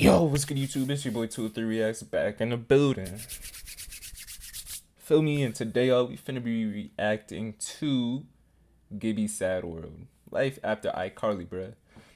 Yo, what's good YouTube? It's your boy 203 Reacts back in the building. Feel me? And today we finna be reacting to Gibby Sad World. Life after Icarly, bruh.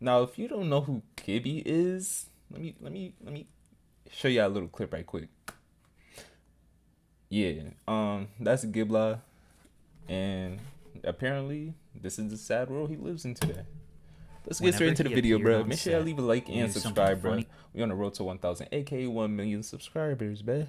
Now, if you don't know who Gibby is, let me show you a little clip right quick. Yeah, that's Gibla, and apparently this is the sad world he lives in today. Let's get straight into the video, bro. Make sure y'all leave a like and subscribe, bro. We on the road to 1,000, aka 1 million subscribers, bruh.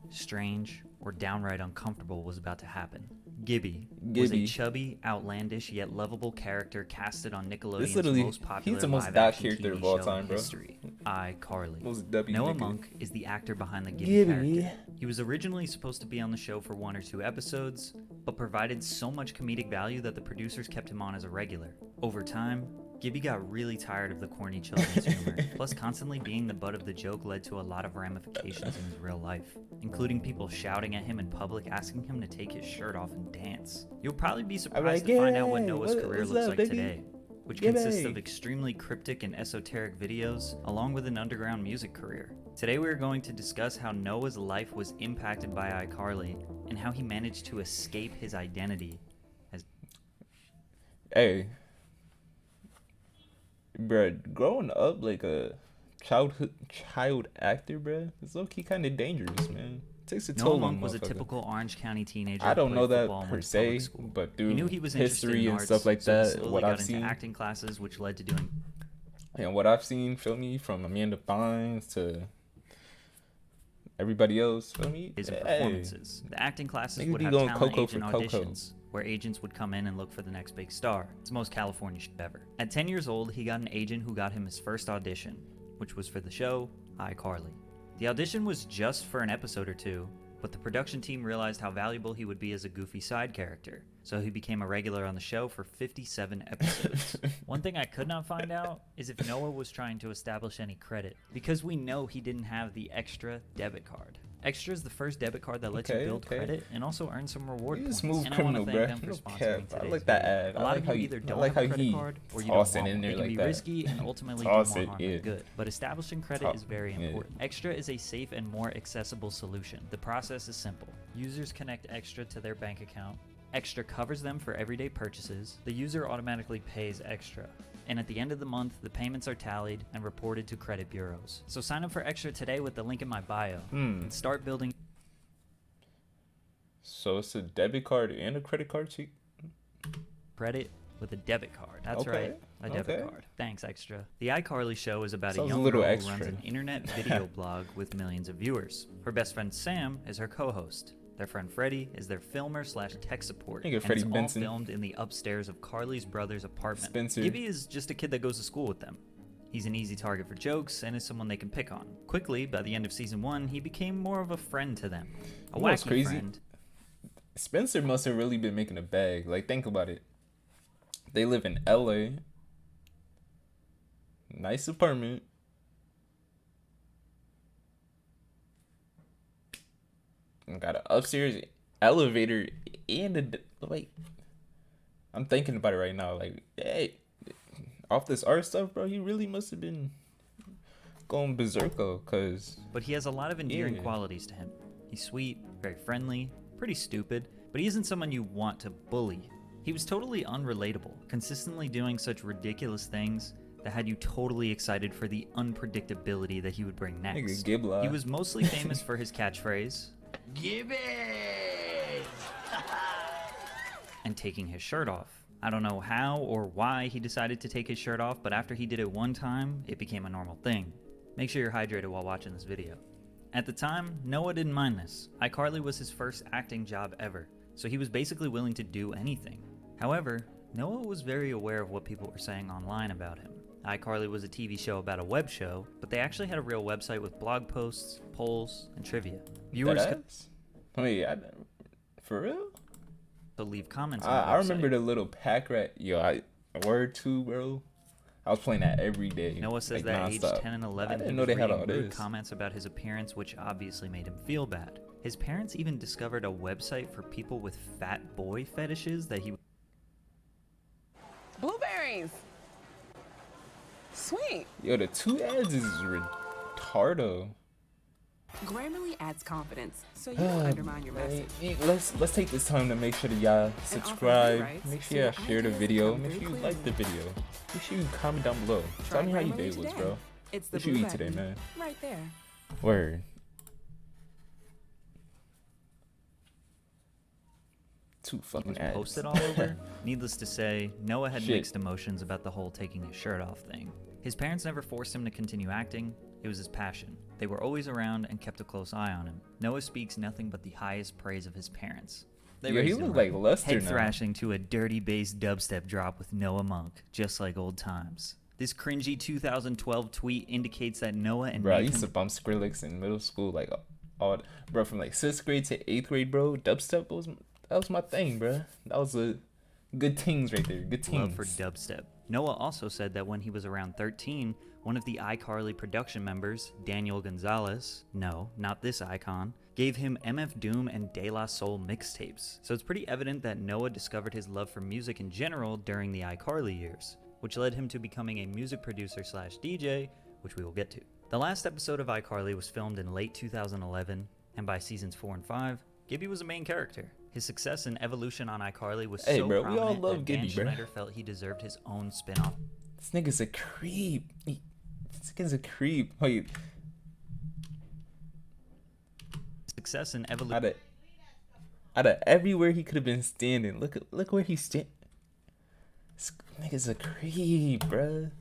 Strange or downright uncomfortable was about to happen. Gibby was a chubby, outlandish, yet lovable character casted on Nickelodeon's most popular he's the most live-action character TV of all show time, in bro. history, iCarly. Noah Monk is the actor behind the Gibby character. He was originally supposed to be on the show for 1 or 2 episodes, but provided so much comedic value that the producers kept him on as a regular. Over time, Gibby got really tired of the corny children's humor, plus constantly being the butt of the joke led to a lot of ramifications in his real life, including people shouting at him in public asking him to take his shirt off and dance. You'll probably be surprised to find out what Noah's career looks like today, which consists of extremely cryptic and esoteric videos, along with an underground music career. Today we are going to discuss how Noah's life was impacted by iCarly, and how he managed to escape his identity as... Hey. Bruh, growing up like a child actor, bruh, it's low-key kind of dangerous, man. It takes a toll on Noah Monk was a typical Orange County teenager. I don't know that per se, but through history and stuff like that, what I've seen, acting classes, which led to doing. And what I've seen, feel me, from Amanda Bynes to everybody else, feel me, his performances. The acting classes would have talent agent auditions, where agents would come in and look for the next big star. It's the most California shit ever. At 10 years old, he got an agent who got him his first audition, which was for the show iCarly. The audition was just for an episode or 2, but the production team realized how valuable he would be as a goofy side character, so he became a regular on the show for 57 episodes. One thing I could not find out is if Noah was trying to establish any credit, because we know he didn't have the Extra debit card. Extra is the first debit card that lets you build credit and also earn some reward points. Smooth criminal, bro. I like that ad. A lot of you either don't have a credit card or you don't want one. It can be risky and ultimately do more harm than good. But establishing credit is very important. Extra is a safe and more accessible solution. The process is simple. Users connect Extra to their bank account. Extra covers them for everyday purchases. The user automatically pays Extra, and at the end of the month, the payments are tallied and reported to credit bureaus. So sign up for Extra today with the link in my bio and start building. So it's a debit card and a credit card too? Credit with a debit card. That's right, a debit card. Thanks, Extra. The iCarly show is about a young girl who runs an internet video blog with millions of viewers. Her best friend Sam is her co-host. Their friend Freddie is their filmer / tech support, and it's all filmed in the upstairs of Carly's brother's apartment. Gibby is just a kid that goes to school with them. He's an easy target for jokes and is someone they can pick on. Quickly, by the end of season 1, he became more of a friend to them. A wacky friend. Spencer must have really been making a bag. Like, think about it. They live in LA. Nice apartment. Got an upstairs elevator and like, I'm thinking about it right now. Like, hey, off this art stuff, bro, he really must have been going berserko. But he has a lot of endearing qualities to him. He's sweet, very friendly, pretty stupid, but he isn't someone you want to bully. He was totally unrelatable, consistently doing such ridiculous things that had you totally excited for the unpredictability that he would bring next. He was mostly famous for his catchphrase, Gibby! and taking his shirt off. I don't know how or why he decided to take his shirt off, but after he did it one time, it became a normal thing. Make sure you're hydrated while watching this video. At the time, Noah didn't mind this. iCarly was his first acting job ever, so he was basically willing to do anything. However, Noah was very aware of what people were saying online about him. iCarly was a TV show about a web show, but they actually had a real website with blog posts, polls, and trivia. Viewers could... Wait, for real? So leave comments on I remember the little pack rat. Yo, word too, bro. I was playing that every day. Noah says that at age 10 and 11, he was reading rude comments about his appearance, which obviously made him feel bad. His parents even discovered a website for people with fat boy fetishes that he... Blueberries! Sweet. Yo, the 2 ads is retardo. Grammarly adds confidence, so you don't undermine your message. Let's take this time to make sure that y'all subscribe. Make sure y'all share the video. Make sure you like the video. Make sure you comment down below. Tell me how your day was, bro. It's the What you blue eat today, button man? right there. Word. Too fucking ads. Posted all over. Needless to say, Noah had mixed emotions about the whole taking his shirt off thing. His parents never forced him to continue acting. It was his passion. They were always around and kept a close eye on him. Noah speaks nothing but the highest praise of his parents. They Yo, he raised him look right. like Lester Head now. thrashing to a dirty bass dubstep drop with Noah Monk, just like old times. This cringy 2012 tweet indicates that Noah and Bro, I Nathan used to bump Skrillex in middle school, like all, bro, from like 6th grade to 8th grade, bro. Dubstep was my thing, bro. That was a good things right there. Good love teams. for dubstep. Noah also said that when he was around 13, one of the iCarly production members, Daniel Gonzalez, no, not this icon, gave him MF Doom and De La Soul mixtapes. So it's pretty evident that Noah discovered his love for music in general during the iCarly years, which led him to becoming a music producer slash DJ, which we will get to. The last episode of iCarly was filmed in late 2011, and by seasons 4 and 5, Gibby was a main character. His success and evolution on iCarly was Hey, so bro, we all prominent love that Gibby, Dan bro. Schneider felt he deserved his own spin-off. This nigga's a creep. This nigga's a creep. Wait, Success and evolution. out of everywhere he could have been standing, look where he's standing. This nigga's a creep, bruh.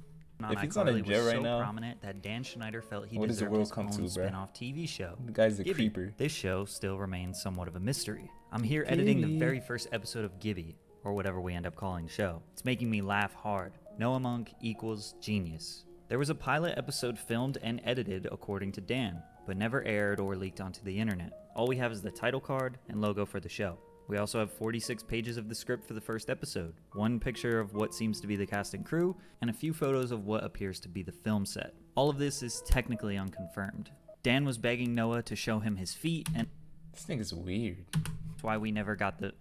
On If he's not in iCarly jail was right so now, prominent that Dan Schneider felt he what does the deserved world his come own to, bruh? spin-off TV show. The guy's a Gibby. creeper. This show still remains somewhat of a mystery. I'm here editing the Gibby. very first episode of Gibby, or whatever we end up calling the show. It's making me laugh hard. Noah Monk equals genius. There was a pilot episode filmed and edited according to Dan, but never aired or leaked onto the internet. All we have is the title card and logo for the show. We also have 46 pages of the script for the first episode, one picture of what seems to be the cast and crew, and a few photos of what appears to be the film set. All of this is technically unconfirmed. Dan was begging Noah to show him his feet, and This nigga's weird. that's why we never got the...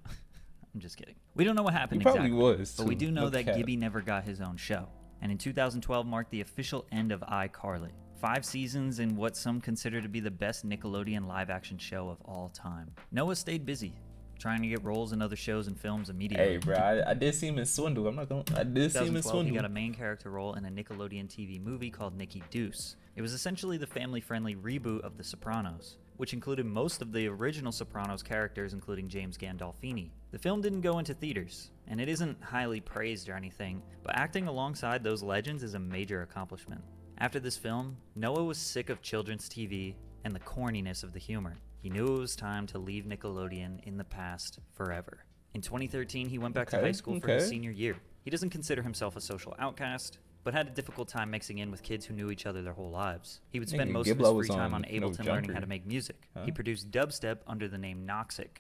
I'm just kidding. We don't know what happened He probably exactly, was, but we too. do know No that cap. Gibby never got his own show. And in 2012 marked the official end of iCarly. 5 seasons in what some consider to be the best Nickelodeon live-action show of all time. Noah stayed busy, trying to get roles in other shows and films immediately. Hey, bro, I did see him in Swindle. I'm not gonna. I did see him in 2012, he Swindle. got a main character role in a Nickelodeon TV movie called Nikki Deuce. It was essentially the family-friendly reboot of The Sopranos, which included most of the original Sopranos characters, including James Gandolfini. The film didn't go into theaters, and it isn't highly praised or anything, but acting alongside those legends is a major accomplishment. After this film, Noah was sick of children's TV and the corniness of the humor. He knew it was time to leave Nickelodeon in the past forever. In 2013, he went back to high school for his senior year. He doesn't consider himself a social outcast, but had a difficult time mixing in with kids who knew each other their whole lives. He would spend Nigga, most of Giblo his free was time on on No Ableton learning Jumper. how to make music. Huh? He produced dubstep under the name Noxic.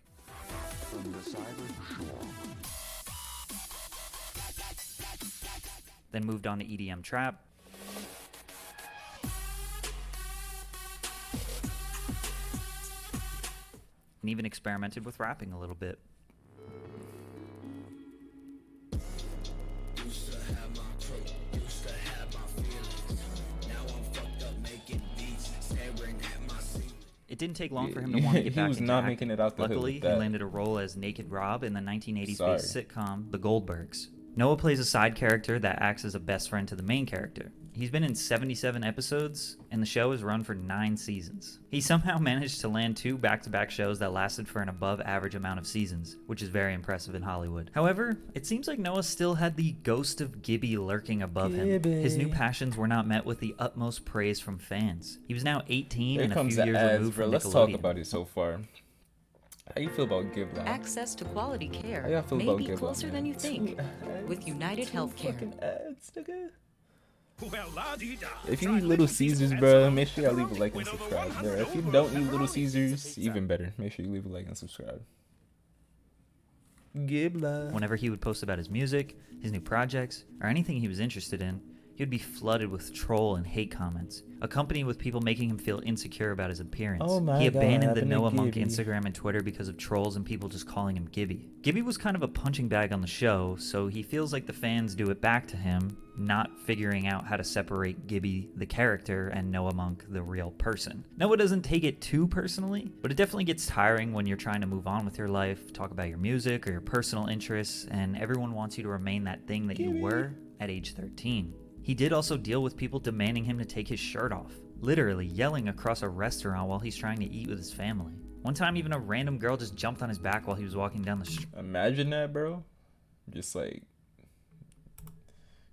Then moved on to EDM trap. And even experimented with rapping a little bit. It didn't take long for him to want to get He back was into not acting. making it out the hood Luckily, with he that. landed a role as Naked Rob in the 1980s Sorry. based sitcom The Goldbergs. Noah plays a side character that acts as a best friend to the main character. He's been in 77 episodes, and the show has run for 9 seasons. He somehow managed to land 2 back-to-back shows that lasted for an above-average amount of seasons, which is very impressive in Hollywood. However, it seems like Noah still had the ghost of Gibby lurking above him. Gibby. His new passions were not met with the utmost praise from fans. He was now 18 Here and a comes few the years ads, removed bro. from Let's talk Nickelodeon. about it so far. How you feel about Gibby? Access to quality care How y'all feel may about be Gibby? closer than you think. With United Healthcare. Fucking ads, nigga. Well, la-dee-da. If you need Little Caesars, bro, make sure y'all leave a like and subscribe, bro. If you don't need Little Caesars, even better. Make sure you leave a like and subscribe. Gibla. Whenever he would post about his music, his new projects, or anything he was interested in, He'd be flooded with troll and hate comments, accompanied with people making him feel insecure about his appearance. Oh my he God, abandoned the happened to Noah Monk Gibby. Instagram and Twitter because of trolls and people just calling him Gibby. Gibby was kind of a punching bag on the show, so he feels like the fans do it back to him, not figuring out how to separate Gibby the character and Noah Monk the real person. Noah doesn't take it too personally, but it definitely gets tiring when you're trying to move on with your life, talk about your music or your personal interests, and everyone wants you to remain that thing that you were at age 13. He did also deal with people demanding him to take his shirt off, literally yelling across a restaurant while he's trying to eat with his family. One time, even a random girl just jumped on his back while he was walking down the street. Imagine that, bro. Just like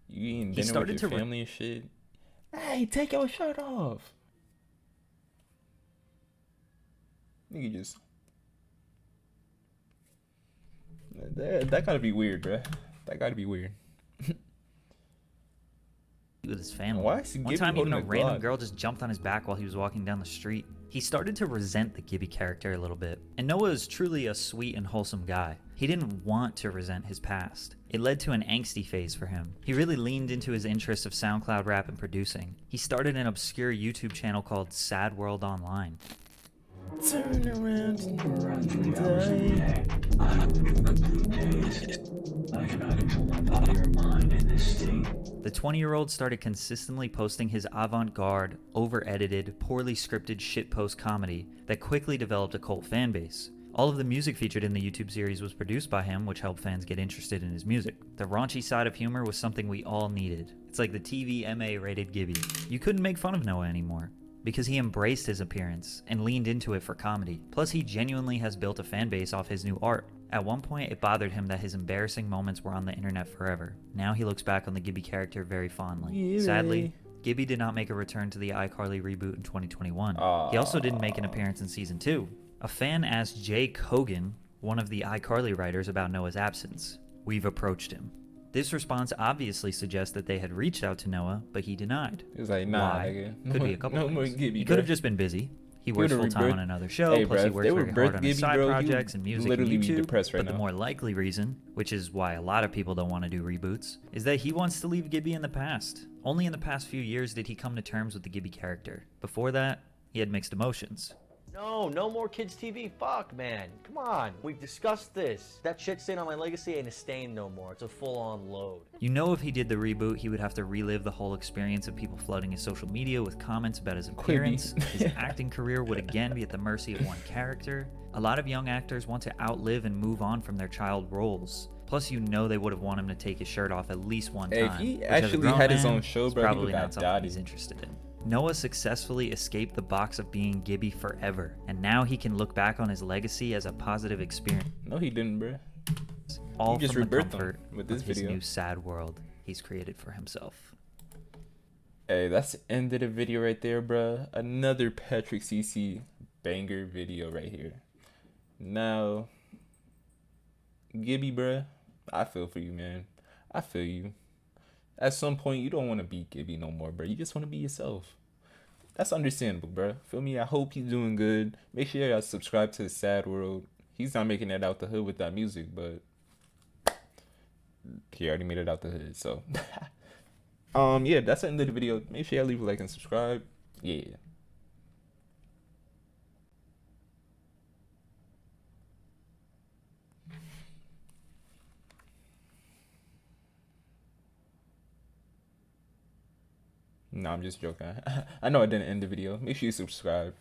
you eating dinner with your family and shit. Hey, take your shirt off. Nigga just that gotta be weird, bro. That gotta be weird. With his family. Why is One time, even a random girl just jumped on his back while he was walking down the street. He started to resent the Gibby character a little bit. And Noah is truly a sweet and wholesome guy. He didn't want to resent his past. It led to an angsty phase for him. He really leaned into his interest of SoundCloud rap and producing. He started an obscure YouTube channel called Sad World Online. Turn around and die. The 20-year-old started consistently posting his avant-garde, over-edited, poorly scripted shitpost comedy that quickly developed a cult fan base. All of the music featured in the YouTube series was produced by him, which helped fans get interested in his music. The raunchy side of humor was something we all needed. It's like the TV MA-rated Gibby. You couldn't make fun of Noah anymore, because he embraced his appearance and leaned into it for comedy. Plus, he genuinely has built a fan base off his new art. At one point, it bothered him that his embarrassing moments were on the internet forever. Now he looks back on the Gibby character very fondly. Yeah. Sadly, Gibby did not make a return to the Icarly reboot in 2021. He also didn't make an appearance in season 2. A fan asked Jake Hogan, one of the Icarly writers, about Noah's absence. We've approached him. This response obviously suggests that they had reached out to Noah, but he denied. He was like, nah, Why? nigga. Could be a couple no more things. Gibby, He bro. could have just been busy. He works would've full-time rebirthed- on another show, Hey, plus bruh, he if works they very were hard birth on his Gibby, side bro, he projects would and music and literally be YouTube. depressed right But the now. more likely reason, which is why a lot of people don't want to do reboots, is that he wants to leave Gibby in the past. Only in the past few years did he come to terms with the Gibby character. Before that, he had mixed emotions. No more kids TV. Fuck, man. Come on. We've discussed this. That shit stain on my legacy ain't a stain no more. It's a full-on load. You know, if he did the reboot, he would have to relive the whole experience of people flooding his social media with comments about his appearance. His acting career would again be at the mercy of one character. A lot of young actors want to outlive and move on from their child roles. Plus, you know they would have wanted him to take his shirt off at least one Hey, time. if he which as a actually grown had his man, own show, is bro, he probably would not have something died. he's interested in. Noah successfully escaped the box of being Gibby forever, and now he can look back on his legacy as a positive experience. No, he didn't, bro. All just from the rebirthed him comfort with this of his video. new sad world he's created for himself. Hey, that's the end of the video right there, bro. Another Patrick CC banger video right here. Now, Gibby, bro, I feel for you, man. I feel you. At some point, you don't want to be Gibby no more, bro. You just want to be yourself. That's understandable, bro. Feel me? I hope he's doing good. Make sure y'all subscribe to the Sad World. He's not making it out the hood with that music, but he already made it out the hood, so. Yeah, that's the end of the video. Make sure y'all leave a like and subscribe. Yeah. No, I'm just joking. I know I didn't end the video. Make sure you subscribe.